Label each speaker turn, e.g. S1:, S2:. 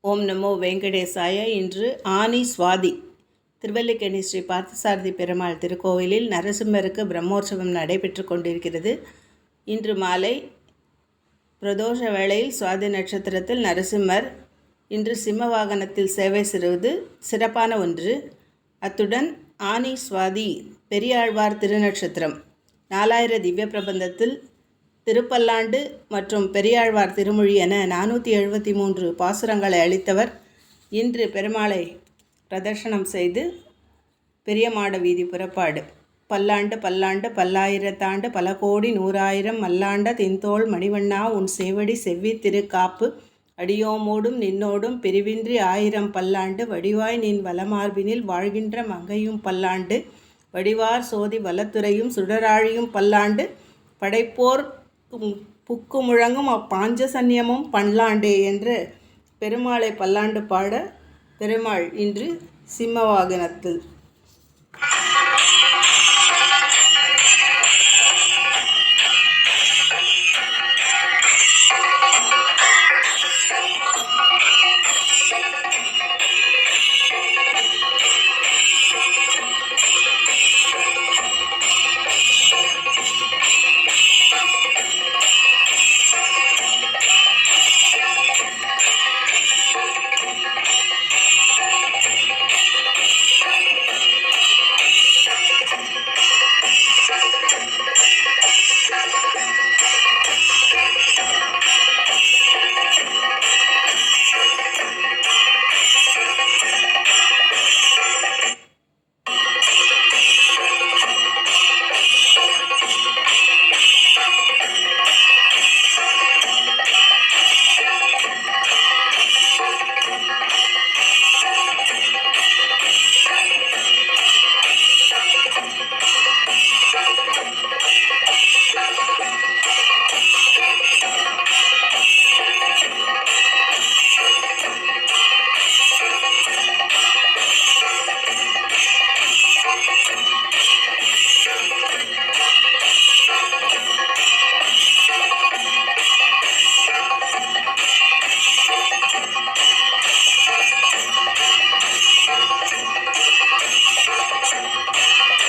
S1: ஓம் நமோ வெங்கடேசாய. இன்று ஆனி சுவாதி. திருவல்லிக்கேணி ஸ்ரீ பார்த்தசாரதி பெருமாள் திருக்கோவிலில் நரசிம்மருக்கு பிரம்மோற்சவம் நடைபெற்று கொண்டிருக்கிறது. இன்று மாலை பிரதோஷ வேளையில் சுவாதி நட்சத்திரத்தில் நரசிம்மர் இன்று சிம்ம வாகனத்தில் சேவை செய்வது சிறப்பான ஒன்று. அத்துடன் ஆனி சுவாதி பெரியாழ்வார் திருநட்சத்திரம் 4000 திவ்ய பிரபந்தத்தில் திருப்பல்லாண்டு மற்றும் பெரியாழ்வார் திருமொழி என 473 பாசுரங்களை அளித்தவர் இன்று பெருமாளை பிரதர்ஷனம் செய்து பெரிய மாட வீதி புறப்பாடு. பல்லாண்டு பல்லாண்டு பல்லாயிரத்தாண்டு பல கோடி நூறாயிரம் மல்லாண்ட தின்தோள் மணிவண்ணா உன் சேவடி செவ்வி திருக்காப்பு அடியோமோடும் நின்னோடும் பிரிவின்றி 1000 பல்லாண்டு வடிவாய் நின் வலமார்பினில் வாழ்கின்ற மங்கையும் பல்லாண்டு வடிவார் சோதி வலத்துறையும் சுடராழியும் பல்லாண்டு படைப்போர் புக்கு முழங்கும் அப்பாஞ்சசன்யமும் பல்லாண்டே என்று பெருமாளை பல்லாண்டு பாட பெருமாள் இன்று சிம்ம வாகனத்தில்